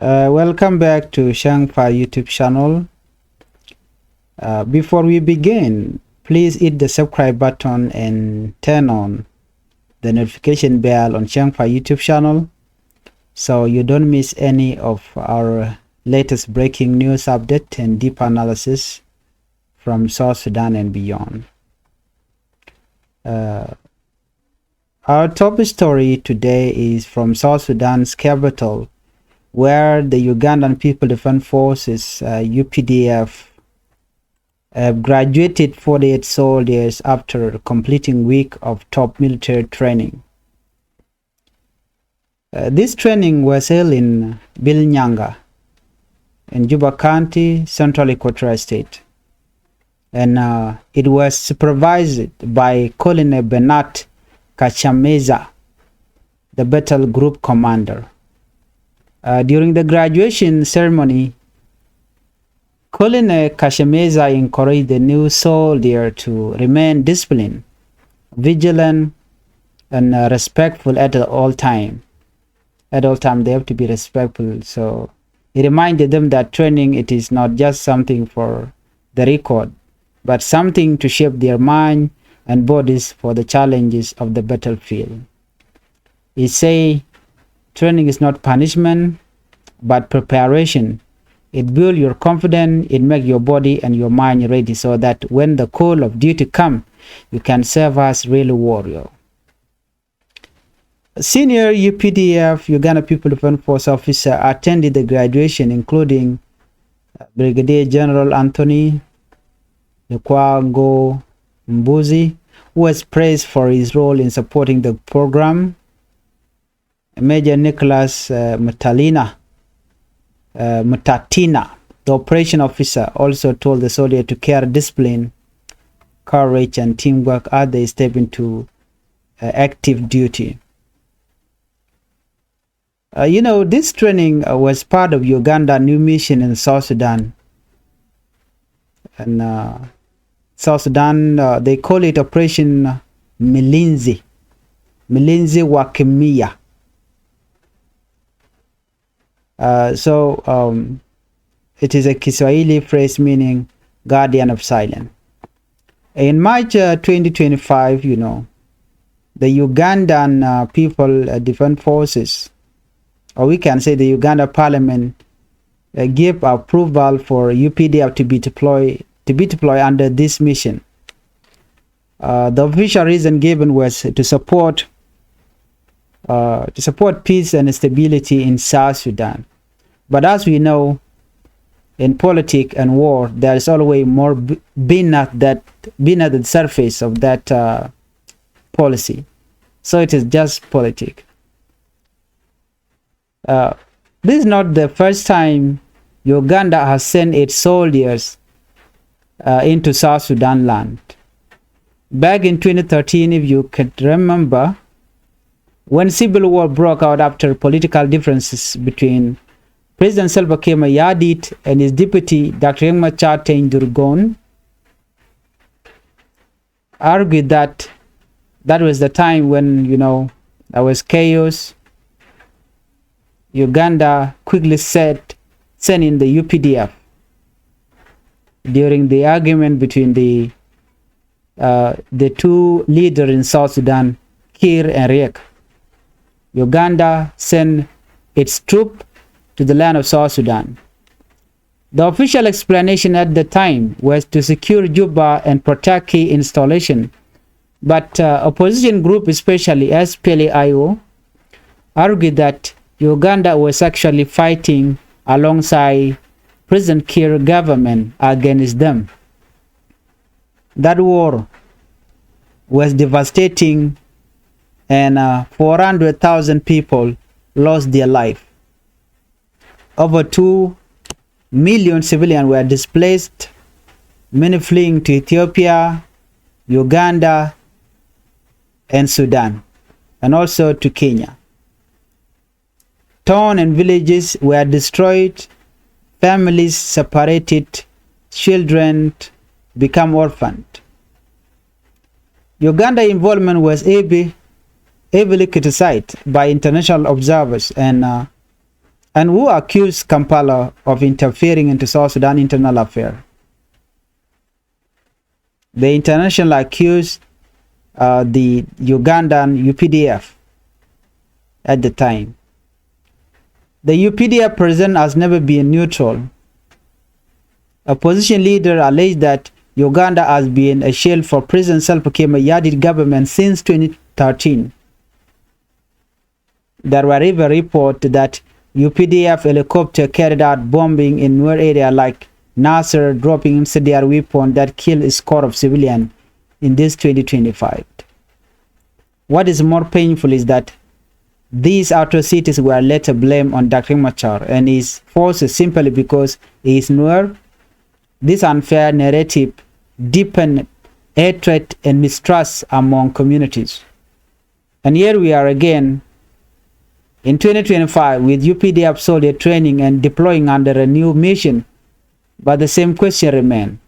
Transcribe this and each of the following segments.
Welcome back to Changfied YouTube channel. Before we begin, please hit the subscribe button and turn on the notification bell on Changfied YouTube channel so you don't miss any of our latest breaking news update and deep analysis from South Sudan and beyond. Our top story today is from South Sudan's capital, where the Ugandan People Defense Forces UPDF graduated 48 soldiers after completing a week of top military training. This training was held in Bilnyanga in Juba County, Central Equatorial State, and it was supervised by Colonel Bernat Kachameza, the battle group commander. During the graduation ceremony, Colonel Kashemeza encouraged the new soldier to remain disciplined, vigilant, and respectful at all time. At all time, they have to be respectful. So he reminded them that training, it is not just something for the record, but something to shape their mind and bodies for the challenges of the battlefield. He said, training is not punishment, but preparation. It builds your confidence, it makes your body and your mind ready so that when the call of duty comes, you can serve as real warrior. Senior UPDF, Uganda People Defense Force officer, attended the graduation, including Brigadier General Anthony Lukwago Mbuzi, who was praised for his role in supporting the program. Major Nicholas Mutatina, the operation officer, also told the soldier to carry discipline, courage, and teamwork as they step into active duty. This training was part of Uganda's new mission in South Sudan. And South Sudan, they call it Operation Milinzi Wakimia. It is a Kiswahili phrase meaning guardian of silence. In March 2025, the Ugandan People Defense Forces, or we can say the Uganda Parliament, gave approval for UPDF to be deployed under this mission. The official reason given was to support peace and stability in South Sudan. But as we know, in politics and war, there is always more being at the surface of that policy. So it is just politics. This is not the first time Uganda has sent its soldiers into South Sudan land. Back in 2013, if you can remember, when civil war broke out after political differences between President Salva Kiir Mayardit and his deputy Dr. Riek Machar Durgon, argued that was the time when there was chaos. Uganda quickly sent in the UPDF. During the argument between the two leaders in South Sudan, Kiir and Riek, Uganda sent its troops to the land of South Sudan. The official explanation at the time was to secure Juba and protect key installation, but opposition group, especially SPLA-IO, argued that Uganda was actually fighting alongside President Kiir government against them. That war was devastating, and 400,000 people lost their life. Over 2 million civilians were displaced, many fleeing to Ethiopia, Uganda, and Sudan, and also to Kenya. Towns and villages were destroyed, families separated, children become orphaned. Uganda involvement was heavily criticized by international observers, and and who accused Kampala of interfering into South Sudan internal affairs. The international accused the Ugandan UPDF at the time. The UPDF president has never been neutral. Opposition leader alleged that Uganda has been a shield for President Salva Kiir Mayardit government since 2013. There were even reports that UPDF helicopter carried out bombing in Nuer area like Nasser, dropping incendiary weapon that killed a score of civilians in this 2025. What is more painful is that these atrocities were later blamed on Dr. Machar and his forces simply because he is Nuer. This unfair narrative deepened hatred and mistrust among communities. And here we are again in 2025 with UPDF soldier training and deploying under a new mission, but the same question remains.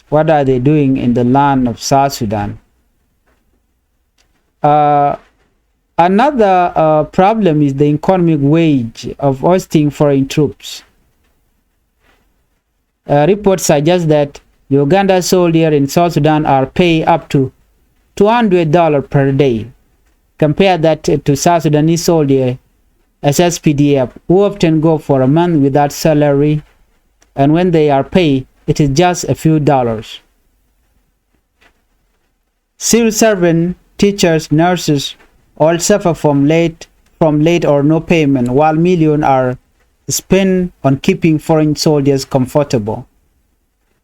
What are they doing in the land of South Sudan? Another problem is the economic wage of hosting foreign troops. Reports suggest that Uganda soldiers in South Sudan are paid up to $200 per day. Compare that to South Sudanese soldiers as SPDF, who often go for a month without salary, and when they are paid, it is just a few dollars. Civil servants, teachers, nurses all suffer from late or no payment, while millions are spent on keeping foreign soldiers comfortable.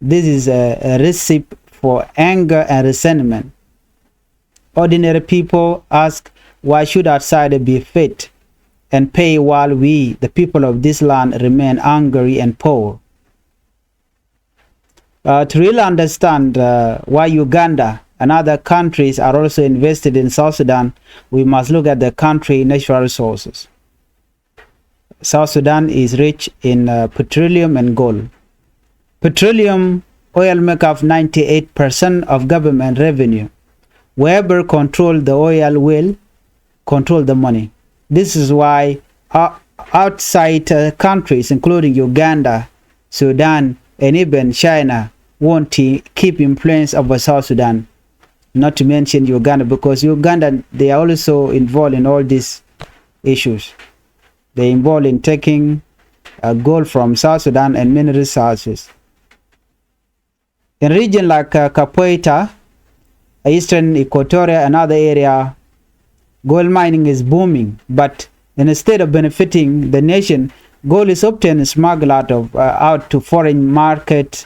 This is a recipe for anger and resentment. Ordinary people ask, why should outsiders be fed and pay while we, the people of this land, remain hungry and poor? To really understand why Uganda and other countries are also invested in South Sudan, we must look at the country's natural resources. South Sudan is rich in petroleum and gold. Petroleum oil make up 98% of government revenue. Whoever controls the oil will control the money. This is why outside countries, including Uganda, Sudan, and even China, want to keep influence over South Sudan. Not to mention Uganda, because Uganda, they are also involved in all these issues. They are involved in taking gold from South Sudan and many resources. In regions like Capoeira, Eastern Equatoria, and other area, gold mining is booming, but instead of benefiting the nation, gold is often smuggled out to foreign market.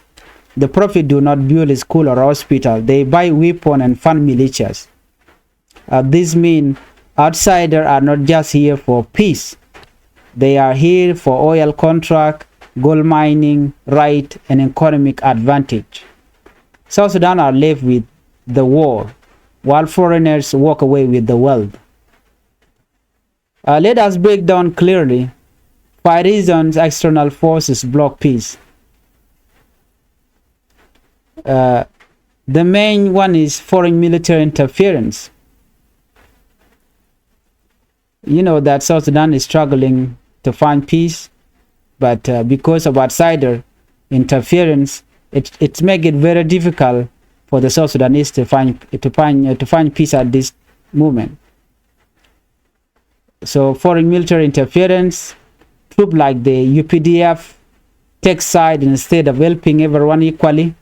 The profit do not build a school or hospital. They buy weapons and fund militias. This means outsiders are not just here for peace. They are here for oil contract, gold mining, right, and economic advantage. South Sudan are left with the war, while foreigners walk away with the wealth. Let us break down clearly 5 reasons external forces block peace. The main one is foreign military interference. You know that South Sudan is struggling to find peace, but because of outsider interference, it makes it very difficult for the South Sudanese to find peace at this moment. So foreign military interference, troops like the UPDF take side instead of helping everyone equally.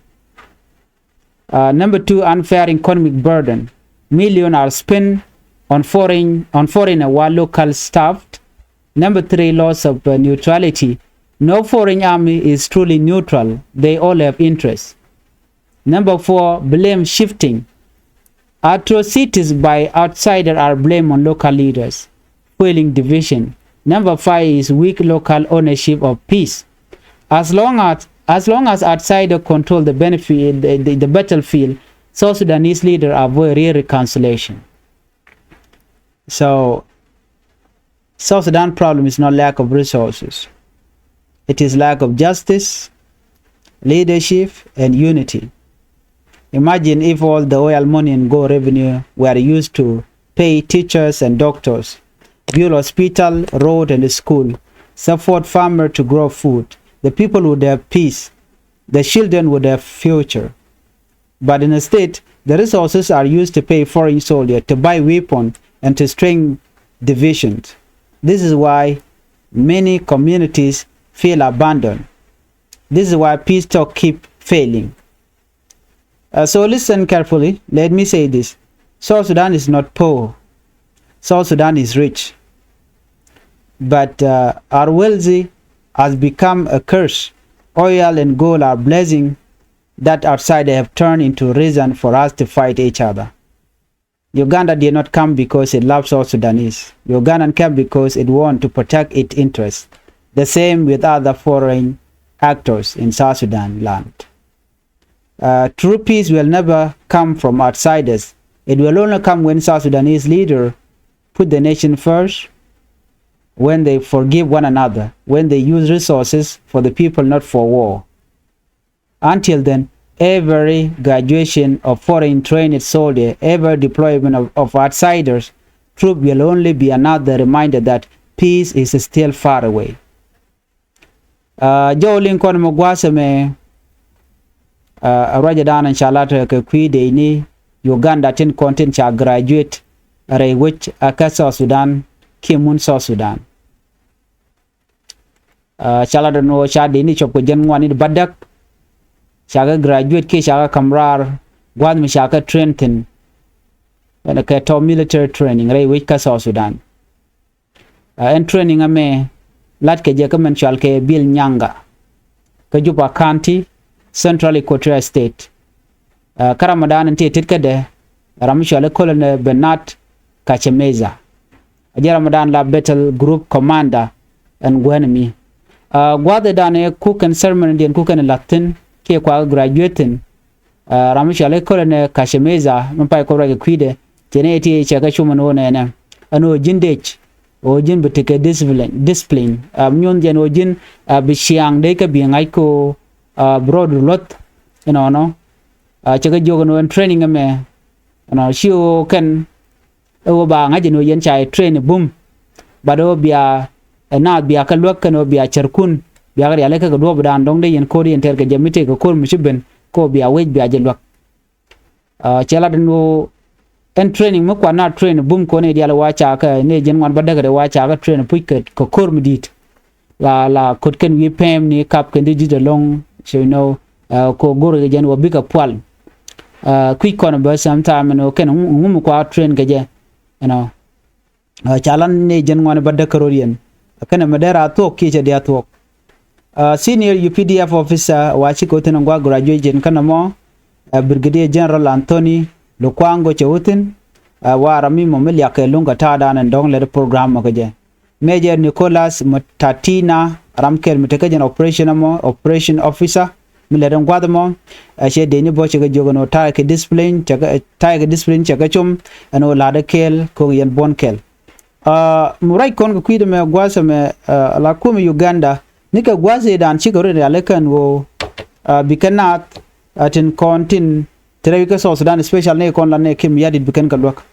Number 2, unfair economic burden. Millions are spent on foreigner while local staffed. Number 3, loss of neutrality. No foreign army is truly neutral. They all have interests. Number 4, blame shifting. Atrocities by outsiders are blamed on local leaders, fueling division. Number 5 is weak local ownership of peace. As long as outsiders control the battlefield, South Sudanese leaders avoid real reconciliation. So, South Sudan problem is not lack of resources. It is lack of justice, leadership, and unity. Imagine if all the oil money and gold revenue were used to pay teachers and doctors. build hospital, road, and school, support farmer to grow food. The people would have peace. The children would have future. But instead, the resources are used to pay foreign soldiers, to buy weapons, and to strengthen divisions. This is why many communities feel abandoned. This is why peace talk keep failing. So listen carefully. Let me say this. South Sudan is not poor. South Sudan is rich. But our wealthy has become a curse. Oil and gold are blessing that outside they have turned into reason for us to fight each other. Uganda did not come because it loves South Sudanese. Uganda came because it wanted to protect its interests. The same with other foreign actors in South Sudan land. True peace will never come from outsiders. It will only come when South Sudanese leaders put the nation first, when they forgive one another, when they use resources for the people, not for war. Until then, every graduation of foreign trained soldiers, every deployment of outsiders, troops will only be another reminder that peace is still far away. Jo Lincoln Mogwase me Raja Dan and Charlotte Kwide ni Uganda tin content cha graduate re which South Sudan Kimun South Sudan. Charlotte no shadi ni chop ko jenwani badak shaga graduate ke shaga kamrar gwad mi shaga Trenton and ka to military training re which South Sudan. And training ame lat ke je kamen chal ke bil nyanga ka Juba County Central Equatoria State. Karamadan nte titkade ramishale colonel Bernard Kachemeza Ramadan la battle group commander and Gwenemi gwade dane cook and ceremony and cook and Latin ke kwa graduating ramishale colonel Kachemeza mpai ko rage kwide teneti chaka chuma no nene ano jindech o jin betike discipline nyon jen o jin bishiang de ka biangai ko broad lot no chaka jogo no training me shiu ken o ba ngaje no yen chai train boom bado bia na bia ka lok no bia charkun bia ga yale ka do dan dong de yen ko yen ter ka jamite ko kor mushiben ko bia wej bia je lok chela no en training mo kwa na train boom ko ne dia la wacha ka ne jen wan badaga de wacha ka train puiket ko kor midit la kot ken wi pem ni kap ken di long so you know ko goro ge jen wo bika pwal quick corner but sometime no ken ngum ko train ge je you know chalan ne jen wan badaka rorien kana madara to ke je dia to senior UPDF officer wachi ko ten ngwa graduate jen kana mo brigadier general Anthony Lukwango Chewutin warami momel yake lunga tada na ndong le program magaje Major Nicholas Mutatina ramkel mitekejen operation officer milere ngwada mo she deni bo chega jogono take discipline chega chum ano lada kel ko yen bonkel murai kon ko kwide me gwasa me la kuma Uganda nika gwasa dan chigore alekan wo bikanat atin kontin Terewika South Sudan special ne kon la ne kim yadid biken kalwak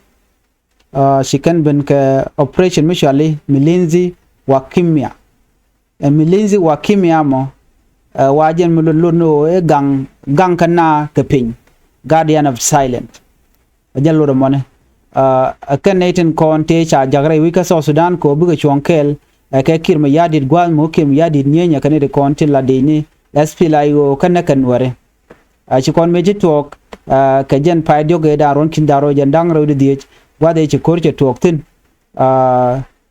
shikan ben ka operation mishali milinzi wa kimia milinzi wa kimia mo wajen mululuno e gang kana kepin guardian of silent ajallo do mone kan neten kon te cha jagre wika South Sudan ko buga chonkel ka kirma yadid gwan mo kim yadid nyenya kan de kon tin la de ni SPLA yo kan kan ware ci kon meji tok ka jen pa dioge da ron kin daro jen dang ro di wade ci korche tok tin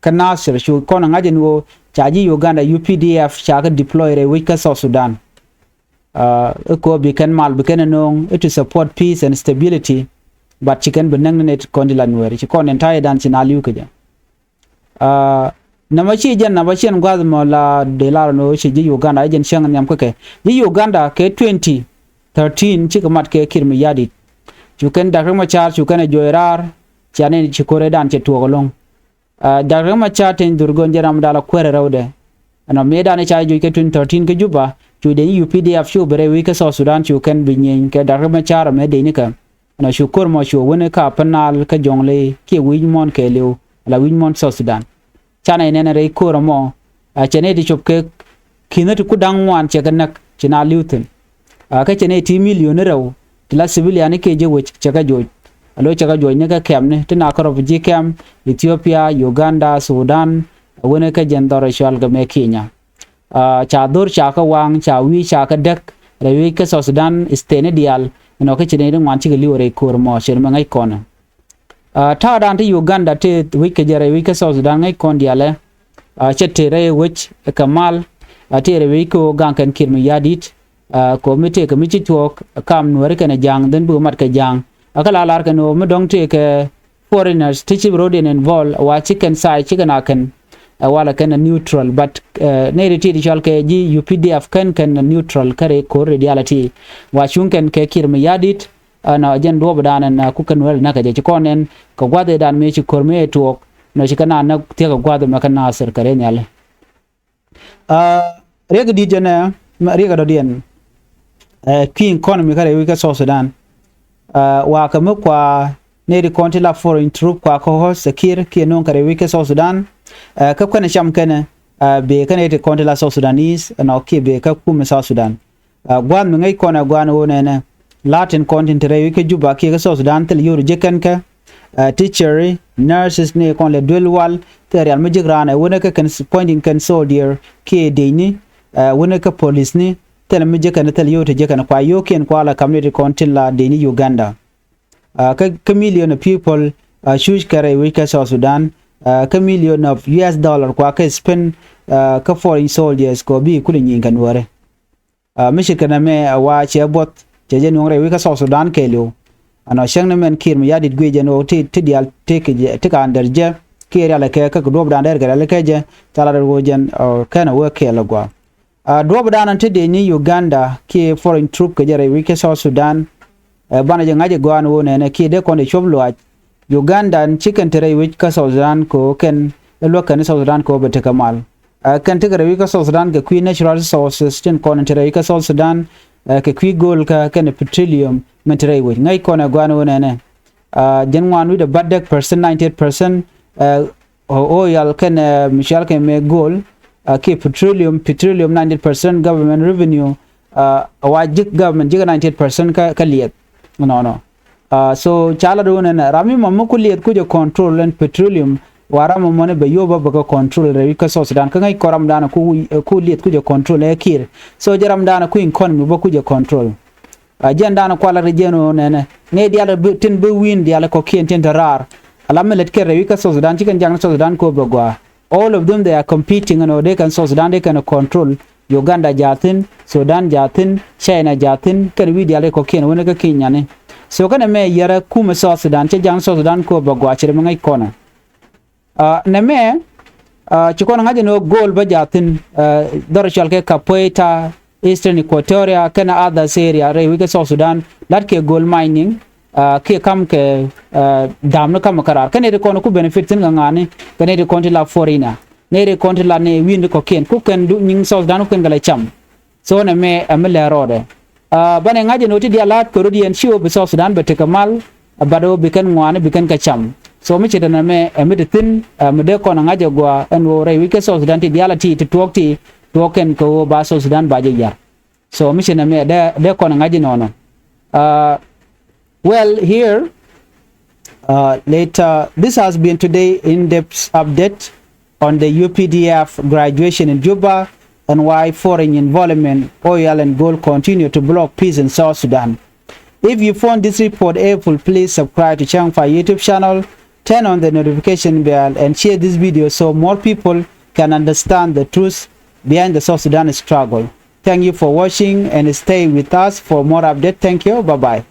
kana sir shu kon ngajen wo chaji Uganda UPDF chaka deploy re wika South Sudan ko bi kan mal bi kan no to support peace and stability but chicken benang net kondilan were ci kon entire dan ci na liu ke namachi jen namachi ngwaz mo la de la no ci Uganda jen shang nyam ko ke Uganda ke 2013 ci kamat ke kirmi yadi chuken dakrama char chuken joirar chane ci kore dan ci tuogolong dakrama chat en durgon jeram dala kwere rawde ana medan cha ju ke 2013 ke juba chu de UPDF shu bere wi ke South Sudan chuken binyen ke dakrama char me de ni ka ana shukur mo shu wone ka panal ka jongle ke winmon ke lew la winmon South Sudan chana ene re ko mo chene ti chop ke kina tu kudang wan che kanak china lutin ka chene ti million rew la civilian ke je wech chaka joj alo chaka joj ne ka kem ne tina ko refugee camp Ethiopia, Uganda, Sudan wona ka jendore shwal ga me Kenya cha dur cha ka wang cha wi cha ka dek rewi ka South Sudan stene dial no ka chene wan chi li ore ko mo chen ma ngai kona ta dan ti Uganda te wi ka jere wi ka South Sudan ngai kon diale chete re wech kamal ate rewi ko gankan kirmi yadit ko mite ka michi tok kam nuare kana jang den bu mat ka jang akala lar ka no mudong te ka foreigners teach road in involve wa chicken sai chicken akan wala kana neutral but ne reti di chal ke ji UPDF kan neutral kare ko reality wa chunken ke kirmi yadit na jen do badanan ku kan wel na ka je konen ko gwade dan me chi korme tok no chikana na te ka gwade makana sir kare nyale rega di jena rega do dien ki economy kare wi ka South Sudan wa ka mu kwa ne di kontila foreign troop kwa ko host sekir ki non kare wi ka South Sudan ka kana sham kana be kana di kontila South Sudanese na ki be ka ku South Sudan gwan mu ngai kona gwan wona na Latin content re wi ka juba ki ka South Sudan tel yoru jekan ka teacher nurses ne kon le dwelwal ter yal majigrana wona ka kan pointing kan soldier ki deini wona ka police ni tel majikan tel yote jekan kwa yoken kwa la community kontila deini Uganda ka million of people shuj kare wi ka South Sudan ka million of US dollar kwa ka spend ka foreign soldiers ko bi kulin yin kan wore mishikana me wa chebot jeje nongre wi ka South Sudan kelo ana shangna men kirmi yadit gweje no ti dial te ka anderje kiri ala ke ka do bdan der gara ke je tala der gojen kana we ke lagwa do bdan te de ni Uganda ki foreign troop ke jere wi ke South Sudan bana je ngaje gwan wona ne ki de ko ne choblo Uganda chicken tere wi ka South Sudan ko ken lo kan South Sudan ko bete kamal kan te gara wi ka South Sudan ke queen natural resources tin ko ne tere wi ka South Sudan ke kwi gol ka ken petroleum mentere wi ngai ko na gwan wona ne jenwan wi the badak percent 98% oil can Michelle can make goal ke petroleum 90% government revenue wajik government jiga 98% ka liet no so chala do na rami mamu kuliyat ku je control and petroleum wara mo mone be yoba ba control re ka South Sudan ka ngai koram dana ku liet ku je control e kir so jaram dana ku economy ba ku je control agenda na kwala rejeno ne diala tin be win diala ko kien tin rar alama let kere wi ka South Sudan chicken jang South Sudan ko bagwa all of them they are competing and they can South Sudan they can control Uganda jatin Sudan jatin China jatin kan wi diala ko kien wona ka Kenya ne so kana me yara kuma South Sudan che jang South Sudan ko bagwa chere ngai kona na me chikona ngaje no goal ba jatin dorachal ke kapoeta Eastern Equatoria kana others area re wika South Sudan lat ke gold mining ke kam ke dam no kam karar kana de kono ku benefit tin ngane kana de konti la foreigner ne de konti la ne wind ko ken ku ken du ning South Sudan ku ngala cham so na me amele rode bane ngaje no ti dia lat ko rodi en shiwo be South Sudan be te kamal bado be kan ngwane be kan ka cham so me cheta na me amede tin me de kono ngaje gwa en wo re wika South Sudan ti dia la ti talk ti token ko ba South Sudan ba jar so mission me de kono ngaji nono well here later this has been today in-depth update on the UPDF graduation in Juba and why foreign involvement oil and gold continue to block peace in South Sudan. If you found this report helpful, please subscribe to Changfied YouTube channel, turn on the notification bell and share this video so more people can understand the truth behind the South Sudan struggle. Thank you for watching and stay with us for more updates. Thank you. Bye-bye.